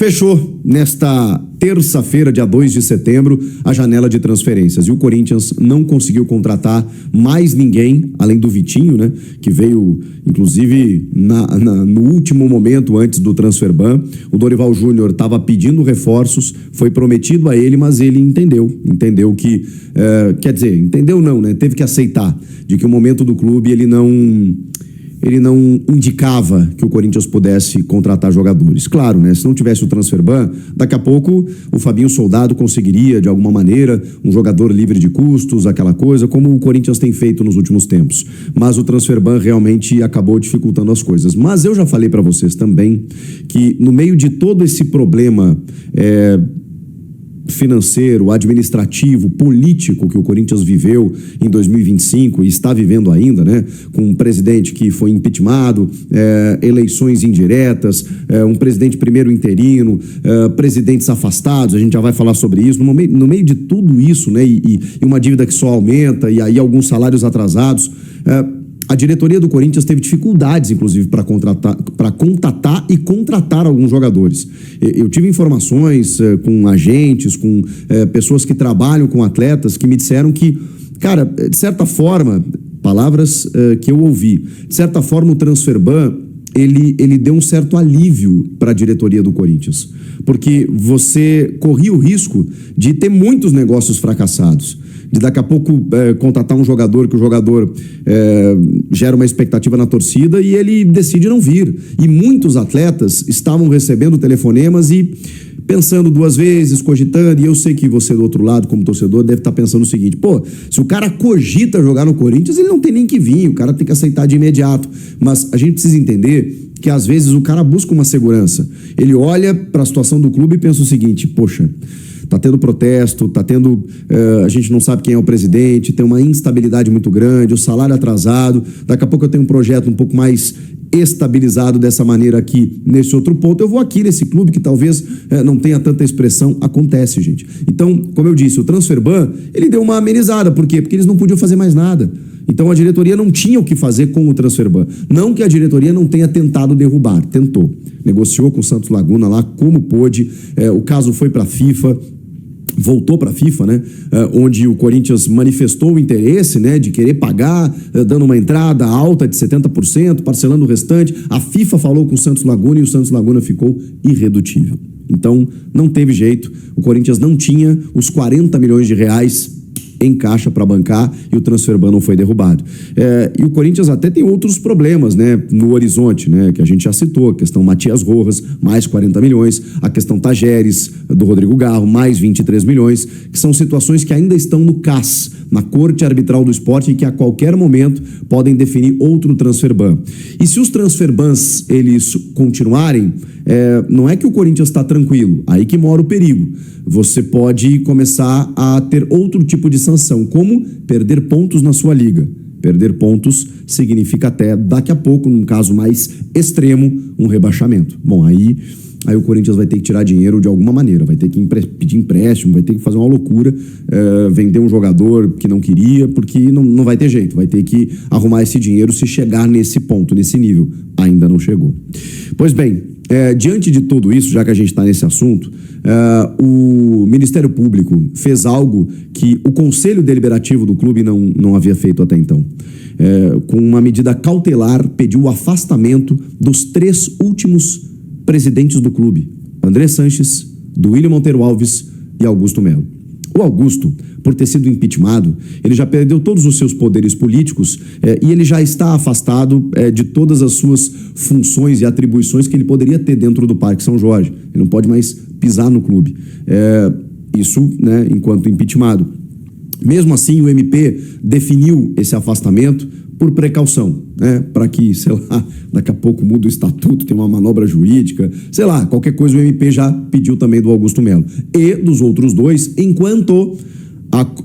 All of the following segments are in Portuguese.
Fechou nesta terça-feira, dia 2 de setembro, a janela de transferências. E o Corinthians não conseguiu contratar mais ninguém, além do Vitinho, né? Que veio, inclusive, no último momento, antes do transfer ban. O Dorival Júnior estava pedindo reforços, foi prometido a ele, mas ele entendeu que... quer dizer, entendeu não, né? Teve que aceitar de que o momento do clube ele não indicava que o Corinthians pudesse contratar jogadores. Claro, né? Se não tivesse o transfer ban, daqui a pouco o Fabinho Soldado conseguiria, de alguma maneira, um jogador livre de custos, aquela coisa, como o Corinthians tem feito nos últimos tempos. Mas o transfer ban realmente acabou dificultando as coisas. Mas eu já falei para vocês também que, no meio de todo esse problema financeiro, administrativo, político que o Corinthians viveu em 2025 e está vivendo ainda, né? Com um presidente que foi impeachmentado, eleições indiretas, um presidente primeiro interino, presidentes afastados, a gente já vai falar sobre isso. No meio de tudo isso, né? E uma dívida que só aumenta, e aí alguns salários atrasados, a diretoria do Corinthians teve dificuldades, inclusive, para contatar e contratar alguns jogadores. Eu tive informações com agentes, com pessoas que trabalham com atletas, que me disseram que, cara, de certa forma, palavras que eu ouvi, de certa forma o transfer ban, ele deu um certo alívio para a diretoria do Corinthians, porque você corria o risco de ter muitos negócios fracassados, de daqui a pouco contratar um jogador, que o jogador gera uma expectativa na torcida e ele decide não vir. E muitos atletas estavam recebendo telefonemas e pensando duas vezes, cogitando, e eu sei que você do outro lado, como torcedor, deve estar pensando o seguinte: pô, se o cara cogita jogar no Corinthians, ele não tem nem que vir, o cara tem que aceitar de imediato. Mas a gente precisa entender que às vezes o cara busca uma segurança. Ele olha para a situação do clube e pensa o seguinte: poxa, tá tendo protesto, tá tendo... a gente não sabe quem é o presidente, tem uma instabilidade muito grande, o salário atrasado, daqui a pouco eu tenho um projeto um pouco mais estabilizado dessa maneira aqui, nesse outro ponto, eu vou aqui nesse clube que talvez não tenha tanta expressão. Acontece, gente. Então, como eu disse, o transfer ban, ele deu uma amenizada. Por quê? Porque eles não podiam fazer mais nada. Então a diretoria não tinha o que fazer com o transfer ban. Não que a diretoria não tenha tentado derrubar, tentou. Negociou com o Santos Laguna lá como pôde, o caso foi para a FIFA, voltou para a FIFA, né? Onde o Corinthians manifestou o interesse, né, de querer pagar, dando uma entrada alta de 70%, parcelando o restante. A FIFA falou com o Santos Laguna e o Santos Laguna ficou irredutível. Então, não teve jeito. O Corinthians não tinha os 40 milhões de reais em caixa para bancar e o transfer ban não foi derrubado. E o Corinthians até tem outros problemas, né, no horizonte, né, que a gente já citou: a questão Matias Rojas, mais 40 milhões, a questão Tajeres, do Rodrigo Garro, mais 23 milhões, que são situações que ainda estão no CAS, na Corte Arbitral do Esporte, e que a qualquer momento podem definir outro transfer ban. E se os transfer bans eles continuarem, não é que o Corinthians está tranquilo, aí que mora o perigo. Você pode começar a ter outro tipo de sanção, como perder pontos na sua liga. Perder pontos significa até, daqui a pouco, num caso mais extremo, um rebaixamento. Bom, aí o Corinthians vai ter que tirar dinheiro de alguma maneira, vai ter que pedir empréstimo, vai ter que fazer uma loucura, vender um jogador que não queria, porque não vai ter jeito, vai ter que arrumar esse dinheiro se chegar nesse ponto, nesse nível. Ainda não chegou. Pois bem, diante de tudo isso, já que a gente está nesse assunto, o Ministério Público fez algo que o Conselho Deliberativo do clube não havia feito até então. Com uma medida cautelar, pediu o afastamento dos 3 últimos presidentes do clube: André Sanches, Duílio Monteiro Alves e Augusto Melo. O Augusto, por ter sido impeachmentado, ele já perdeu todos os seus poderes políticos e ele já está afastado de todas as suas funções e atribuições que ele poderia ter dentro do Parque São Jorge. Ele não pode mais pisar no clube. Isso, né, enquanto impeachmentado. Mesmo assim, o MP definiu esse afastamento por precaução, né? Para que, sei lá, daqui a pouco muda o estatuto, tem uma manobra jurídica, sei lá, qualquer coisa o MP já pediu também do Augusto Melo. E dos outros 2, enquanto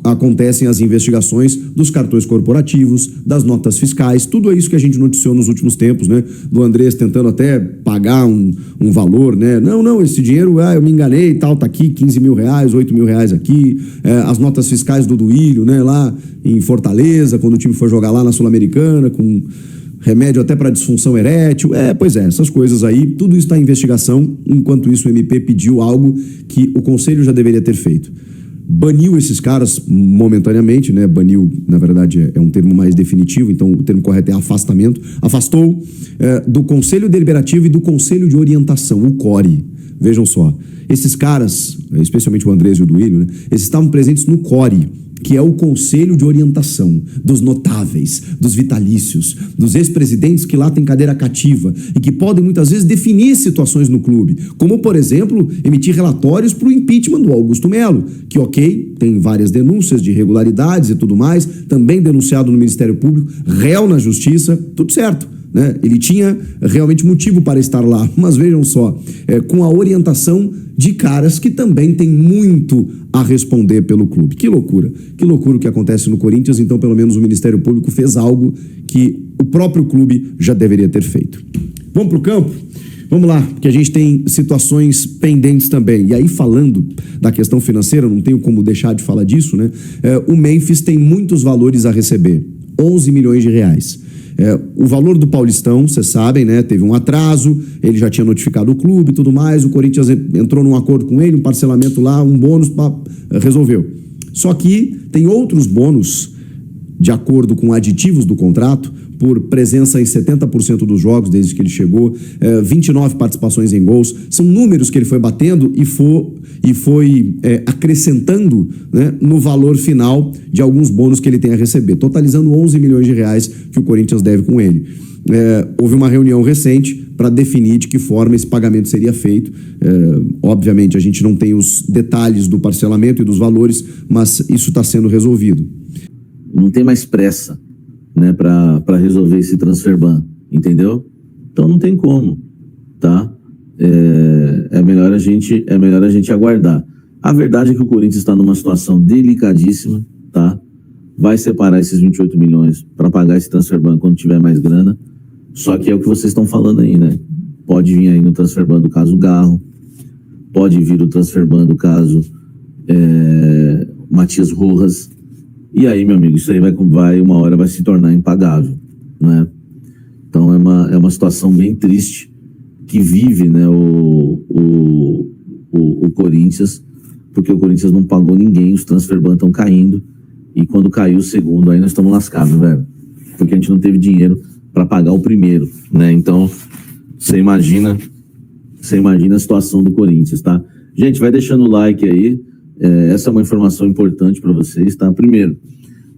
acontecem as investigações dos cartões corporativos, das notas fiscais, tudo isso que a gente noticiou nos últimos tempos, né? Do Andrés tentando até pagar um valor, né? Não, esse dinheiro, eu me enganei e tal, tá aqui, 15 mil reais, 8 mil reais aqui, as notas fiscais do Duílio, né? Lá em Fortaleza, quando o time foi jogar lá na Sul-Americana, com remédio até para disfunção erétil. Pois é, essas coisas aí, tudo isso está em investigação. Enquanto isso, o MP pediu algo que o Conselho já deveria ter feito. Baniu esses caras momentaneamente, né? Baniu, na verdade, é um termo mais definitivo, então o termo correto é afastamento. Afastou do Conselho Deliberativo e do Conselho de Orientação, o CORE. Vejam só, esses caras, especialmente o Andrés e o Duílio, né? Eles estavam presentes no CORE, que é o Conselho de Orientação dos notáveis, dos vitalícios, dos ex-presidentes que lá têm cadeira cativa e que podem muitas vezes definir situações no clube, como, por exemplo, emitir relatórios para o impeachment do Augusto Melo, que, tem várias denúncias de irregularidades e tudo mais, também denunciado no Ministério Público, réu na Justiça, tudo certo. Né? Ele tinha realmente motivo para estar lá, mas vejam só, com a orientação de caras que também têm muito a responder pelo clube. Que loucura o que acontece no Corinthians. Então pelo menos o Ministério Público fez algo que o próprio clube já deveria ter feito. Vamos para o campo? Vamos lá, porque a gente tem situações pendentes também. E aí, falando da questão financeira, não tenho como deixar de falar disso, né? O Memphis tem muitos valores a receber, 11 milhões de reais. O valor do Paulistão, vocês sabem, né? Teve um atraso, ele já tinha notificado o clube e tudo mais, o Corinthians entrou num acordo com ele, um parcelamento lá, um bônus, resolveu. Só que tem outros bônus, de acordo com aditivos do contrato, por presença em 70% dos jogos desde que ele chegou, 29 participações em gols, são números que ele foi batendo e foi acrescentando, né, no valor final de alguns bônus que ele tem a receber, totalizando 11 milhões de reais que o Corinthians deve com ele. Houve uma reunião recente para definir de que forma esse pagamento seria feito. Obviamente, a gente não tem os detalhes do parcelamento e dos valores, mas isso está sendo resolvido. Não tem mais pressa, né, para resolver esse transfer ban, entendeu? Então não tem como, tá? É melhor a gente aguardar. A verdade é que o Corinthians está numa situação delicadíssima, tá? Vai separar esses 28 milhões para pagar esse transfer ban quando tiver mais grana. Só que é o que vocês estão falando aí, né? Pode vir aí no transfer ban do caso Garro, pode vir o transfer ban do caso Matias Rojas. E aí, meu amigo, isso aí uma hora vai se tornar impagável, né? Então é uma situação bem triste que vive, né, o Corinthians, porque o Corinthians não pagou ninguém, os transfer ban estão caindo, e quando caiu o segundo, aí nós estamos lascados, velho, porque a gente não teve dinheiro para pagar o primeiro, né? Então, você imagina a situação do Corinthians, tá? Gente, vai deixando o like aí. Essa é uma informação importante para vocês, tá? Primeiro,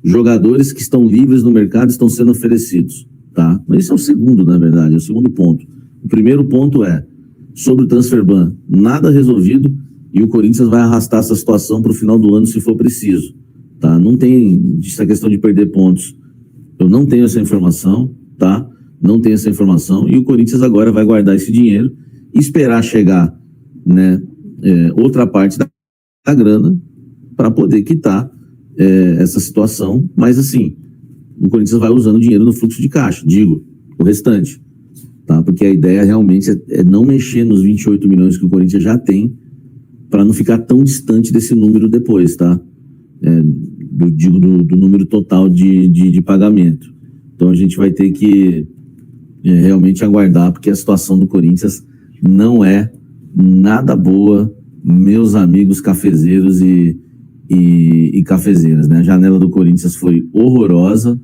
jogadores que estão livres no mercado estão sendo oferecidos, tá? Mas esse é o segundo, na verdade, é o segundo ponto. O primeiro ponto é sobre o transfer ban, nada resolvido, e o Corinthians vai arrastar essa situação para o final do ano se for preciso, tá? Não tem essa questão de perder pontos. Eu não tenho essa informação, tá? Não tenho essa informação, e o Corinthians agora vai guardar esse dinheiro e esperar chegar, né, outra parte da grana para poder quitar essa situação. Mas assim, o Corinthians vai usando dinheiro no fluxo de caixa, o restante, tá? Porque a ideia realmente é não mexer nos 28 milhões que o Corinthians já tem para não ficar tão distante desse número depois, tá? Do número total de pagamento. Então a gente vai ter que realmente aguardar, porque a situação do Corinthians não é nada boa, meus amigos cafezeiros e cafezeiras, né? A janela do Corinthians foi horrorosa,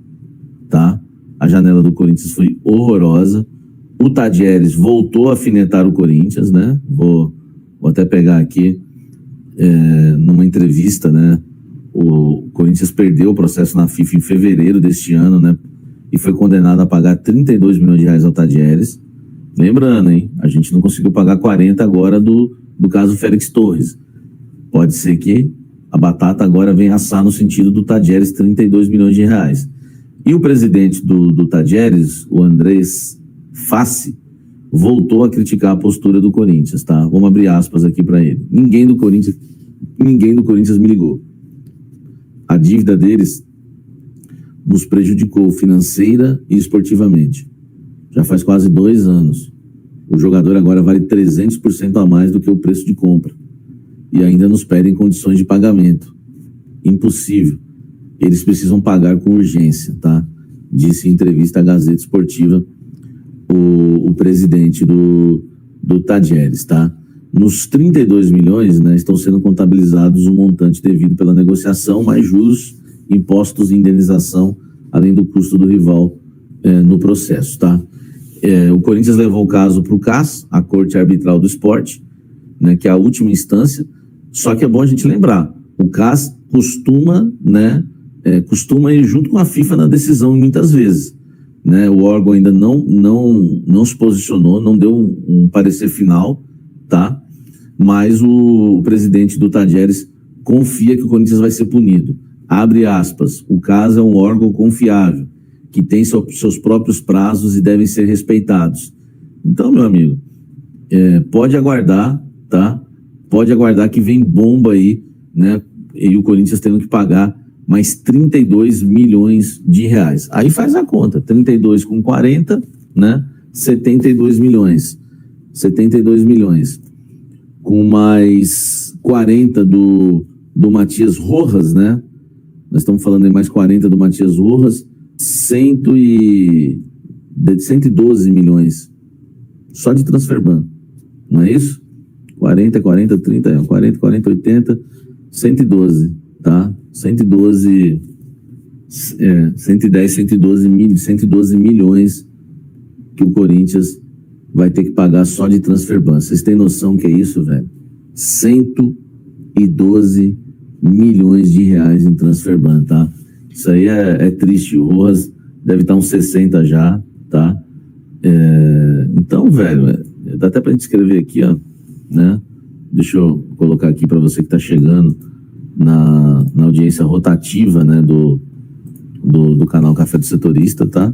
tá? A janela do Corinthians foi horrorosa. O Tadieres voltou a afinetar o Corinthians, né? Vou até pegar aqui, numa entrevista, né? O Corinthians perdeu o processo na FIFA em fevereiro deste ano, né? E foi condenado a pagar 32 milhões de reais ao Tadieres. Lembrando, hein? A gente não conseguiu pagar 40 agora do caso Félix Torres. Pode ser que a batata agora venha assar no sentido do Tadieres, 32 milhões de reais. E o presidente do Tadieres, o Andrés Fassi, voltou a criticar a postura do Corinthians, tá? Vamos abrir aspas aqui para ele. Ninguém do Corinthians me ligou. A dívida deles nos prejudicou financeira e esportivamente. Já faz quase 2 anos. O jogador agora vale 300% a mais do que o preço de compra. E ainda nos pedem condições de pagamento. Impossível. Eles precisam pagar com urgência, tá? disse em entrevista à Gazeta Esportiva o presidente do Tadieres, tá? Nos 32 milhões, né, estão sendo contabilizados o montante devido pela negociação, mais juros, impostos e indenização, além do custo do rival no processo, tá? O Corinthians levou o caso para o CAS, a Corte Arbitral do Esporte, né, que é a última instância, só que é bom a gente lembrar, o CAS costuma ir junto com a FIFA na decisão muitas vezes, né? O órgão ainda não se posicionou, não deu um parecer final, tá? Mas o presidente do Tadieres confia que o Corinthians vai ser punido. Abre aspas, o CAS é um órgão confiável, que tem seus próprios prazos e devem ser respeitados. Então, meu amigo, pode aguardar, tá? Pode aguardar que vem bomba aí, né? E o Corinthians tendo que pagar mais 32 milhões de reais. Aí faz a conta, 32 com 40, né? 72 milhões. 72 milhões. Com mais 40 do Matias Rojas, né? Nós estamos falando em mais 40 do Matias Rojas, 112 milhões. Só de transferban. Não é isso? 40, 30, 40, 80, 112, tá? 112, 112 milhões que o Corinthians vai ter que pagar só de transferban. Vocês têm noção que é isso, velho? 112 milhões de reais em transferban, tá? Isso aí é triste. O Rojas deve estar uns 60 já, tá? Então, velho, dá até pra gente escrever aqui, ó, né? Deixa eu colocar aqui para você que está chegando na audiência rotativa, né, do canal Café do Setorista, tá?